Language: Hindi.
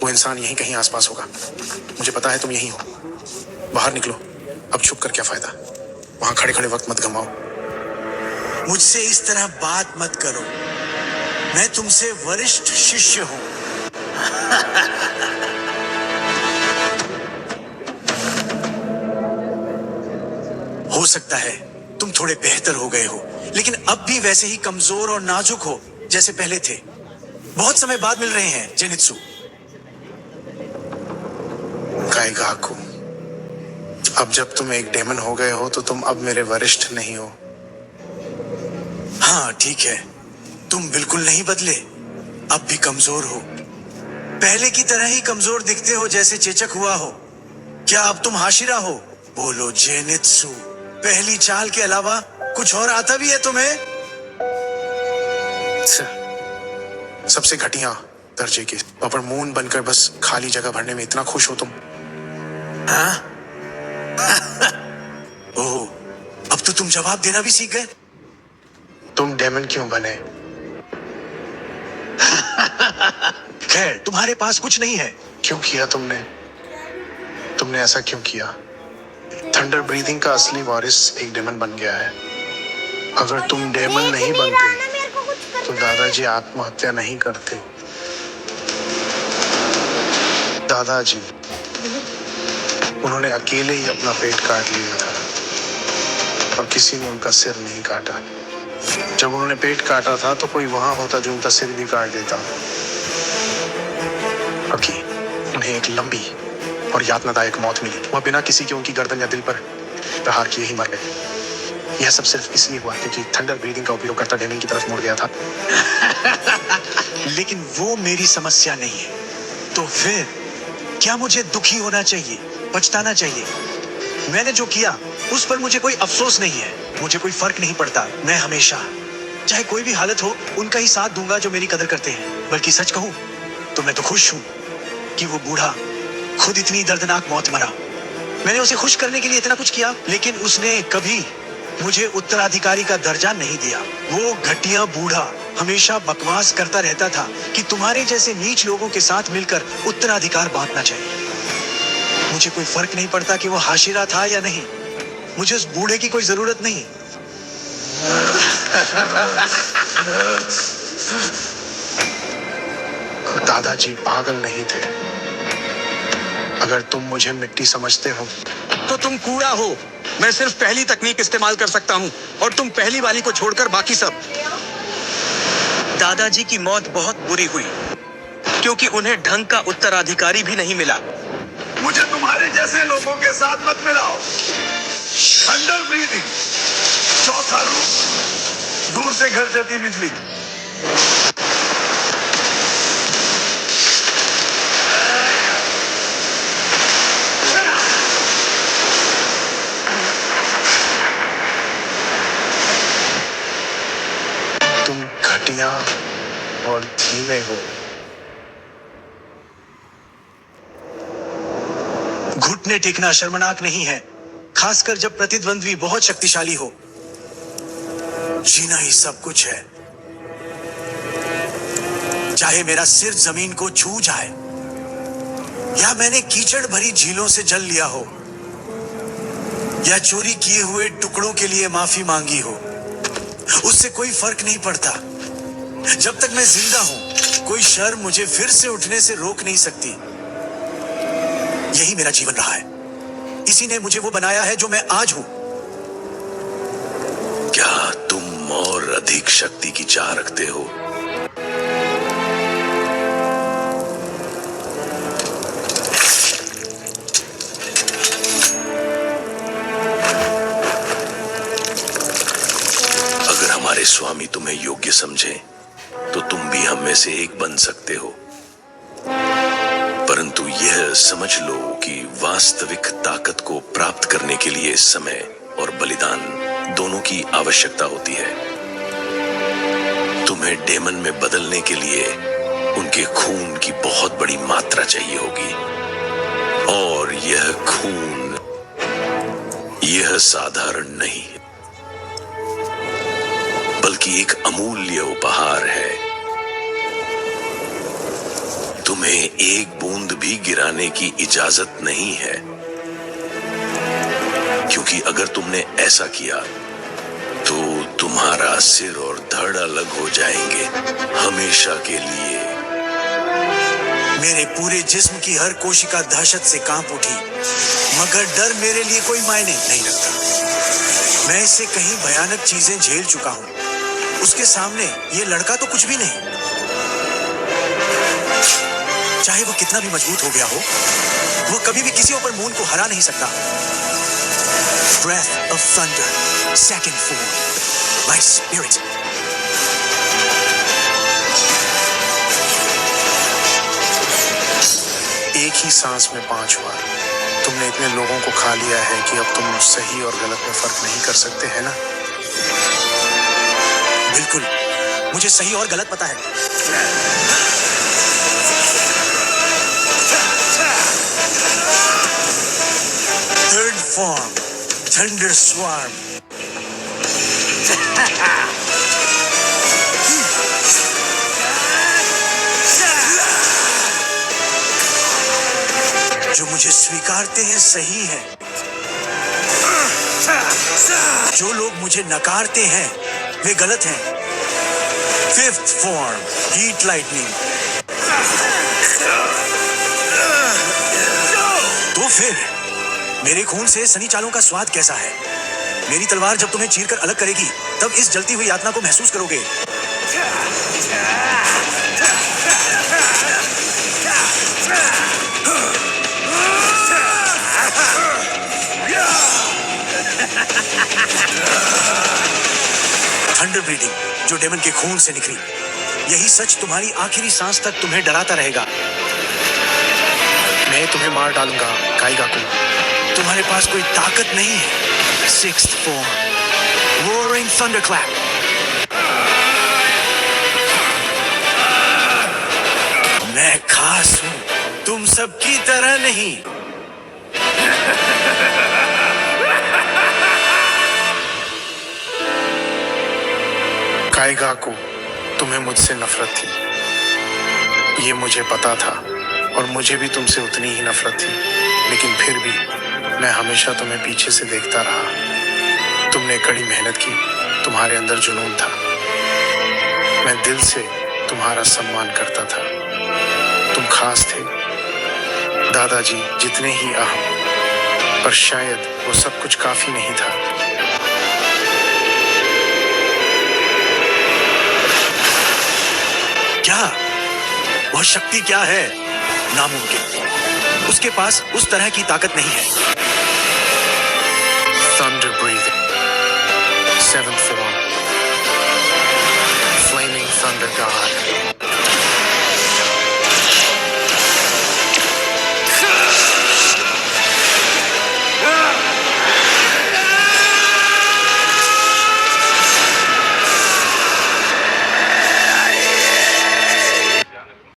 वो इंसान यहीं कहीं आसपास होगा। मुझे पता है तुम यहीं हो। बाहर निकलो। अब छुप कर क्या फायदा? वहां खड़े खड़े वक्त मत गंवाओ। मुझसे इस तरह बात मत करो। मैं तुमसे वरिष्ठ शिष्य हूं। हो सकता है तुम थोड़े बेहतर हो गए हो, लेकिन अब भी वैसे ही कमजोर और नाजुक हो जैसे पहले थे। बहुत समय बाद मिल रहे हैं जेनित्सु। काइगाकू, अब जब तुम एक डेमन हो गए हो तो तुम अब मेरे वरिष्ठ नहीं हो। हाँ ठीक है, तुम बिल्कुल नहीं बदले। अब भी कमजोर हो, पहले की तरह ही कमजोर दिखते हो जैसे चेचक हुआ हो। क्या अब तुम हाशिरा हो? बोलो जेनित्सु, पहली चाल के अलावा कुछ और आता भी है तुम्हें? सबसे घटिया दर्जे के पापड़ मून बनकर बस खाली जगह भरने में इतना खुश हो तुम। हाँ? ओह, अब तो तुम जवाब देना भी सीख गए। तुम डेमन क्यों बने? खैर, तुम्हारे पास कुछ नहीं है। क्यों किया तुमने? तुमने ऐसा क्यों किया? थंडर ब्रीदिंग का असली वारिस एक डेमन बन गया है। अगर तुम डेमन नहीं बनते तो दादाजी आत्महत्या नहीं करते। दादाजी, उन्होंने अकेले ही अपना पेट काट लिया था और किसी ने उनका सिर नहीं काटा। जब उन्होंने पेट काटा था तो कोई वहां होता जो उनका सिर भी काट देता। अकी, उन्हें एक लंबी और यातनादायक मौत मिली। वह बिना किसी के उनकी गर्दन या दिल पर प्रहार किए ही मर गए। यह सब सिर्फ इसलिए हुआ क्योंकि थंडर ब्रीदिंग का उपयोग करता डेमन की तरफ मुड़ गया था। लेकिन वो मेरी समस्या नहीं है। तो फिर क्या मुझे दुखी होना चाहिए, पछताना चाहिए? मैंने जो किया उस पर मुझे कोई अफसोस नहीं है। मुझे कोई फर्क नहीं पड़ता। मैं हमेशा, चाहे कोई भी हालत हो, उनका ही साथ दूंगा जो मेरी कदर करते हैं। बल्कि सच कहूं तो मैं तो खुश हूं कि वो बूढ़ा खुद इतनी दर्दनाक मौत मरा। मैंने उसे खुश करने के लिए इतना कुछ किया, लेकिन उसने कभी मुझे उत्तराधिकारी का दर्जा नहीं दिया। वो घटिया बूढ़ा हमेशा बकवास करता रहता था कि तुम्हारे जैसे नीच लोगों के साथ मिलकर उत्तराधिकार बांटना चाहिए। मुझे कोई फर्क नहीं पड़ता कि वो हाशिरा था या नहीं। मुझे उस बूढ़े की कोई जरूरत नहीं। दादाजी पागल नहीं थे। अगर तुम मुझे मिट्टी समझते हो तो तुम कूड़ा हो। मैं सिर्फ पहली तकनीक इस्तेमाल कर सकता हूँ और तुम पहली वाली को छोड़कर बाकी सब। दादाजी की मौत बहुत बुरी हुई क्योंकि उन्हें ढंग का उत्तराधिकारी भी नहीं मिला। मुझे तुम्हारे जैसे लोगों के साथ मत मिलाओ। थंडर ब्रीदिंग, चौथा रूप, दूर से घर जाती बिजली। तुम घटिया और धीमे हो। घुटने टेकना शर्मनाक नहीं है, खासकर जब प्रतिद्वंद्वी बहुत शक्तिशाली हो। जीना ही सब कुछ है। चाहे मेरा सिर जमीन को छू जाए या मैंने कीचड़ भरी झीलों से जल लिया हो या चोरी किए हुए टुकड़ों के लिए माफी मांगी हो, उससे कोई फर्क नहीं पड़ता। जब तक मैं जिंदा हूं, कोई शर्म मुझे फिर से उठने से रोक नहीं सकती। यही मेरा जीवन रहा है। इसी ने मुझे वो बनाया है जो मैं आज हूं। क्या तुम और अधिक शक्ति की चाह रखते हो? अगर हमारे स्वामी तुम्हें योग्य समझे तो तुम भी हम में से एक बन सकते हो। परंतु यह समझ लो कि वास्तविक ताकत को प्राप्त करने के लिए समय और बलिदान दोनों की आवश्यकता होती है। तुम्हें डेमन में बदलने के लिए उनके खून की बहुत बड़ी मात्रा चाहिए होगी, और यह खून यह साधारण नहीं बल्कि एक अमूल्य उपहार है। तुम्हें एक बूंद भी गिराने की इजाजत नहीं है, क्योंकि अगर तुमने ऐसा किया तो तुम्हारा सिर और धड़ अलग हो जाएंगे हमेशा के लिए। मेरे पूरे जिस्म की हर कोशिका दहशत से कांप उठी, मगर डर मेरे लिए कोई मायने नहीं रखता। मैं इससे कहीं भयानक चीजें झेल चुका हूं, उसके सामने ये लड़का तो कुछ भी नहीं। चाहे वो कितना भी मजबूत हो गया हो, वो कभी भी किसी ऊपर मून को हरा नहीं सकता। Breath of thunder, second form, my spirit. एक ही सांस में 5 बार तुमने इतने लोगों को खा लिया है कि अब तुम सही और गलत में फर्क नहीं कर सकते, है ना? बिल्कुल, मुझे सही और गलत पता है। Third form, thunder swarm. जो मुझे स्वीकारते हैं सही है, जो लोग मुझे नकारते हैं वे गलत हैं। Fifth form, heat lightning. तो फिर मेरे खून से सनी चालों का स्वाद कैसा है? मेरी तलवार जब तुम्हें चीरकर अलग करेगी, तब इस जलती हुई यातना को महसूस करोगे। थंडर ब्रीडिंग, जो डेमन के खून से निकली, यही सच तुम्हारी आखिरी सांस तक तुम्हें डराता रहेगा। मैं तुम्हें मार डालूंगा काइगाकू। तुम्हारे पास कोई ताकत नहीं है। Sixth form, roaring thunderclap. मैं खास हूं, तुम सबकी तरह नहीं। काइगाकू, तुम्हें मुझसे नफरत थी, ये मुझे पता था, और मुझे भी तुमसे उतनी ही नफरत थी, लेकिन फिर भी मैं हमेशा तुम्हें पीछे से देखता रहा। तुमने कड़ी मेहनत की, तुम्हारे अंदर जुनून था। मैं दिल से तुम्हारा सम्मान करता था। तुम खास थे दादाजी, जितने ही अहम, पर शायद वो सब कुछ काफी नहीं था। क्या वह शक्ति क्या है? नामुमकिन। उसके पास उस तरह की ताकत नहीं है। Thunder breathing.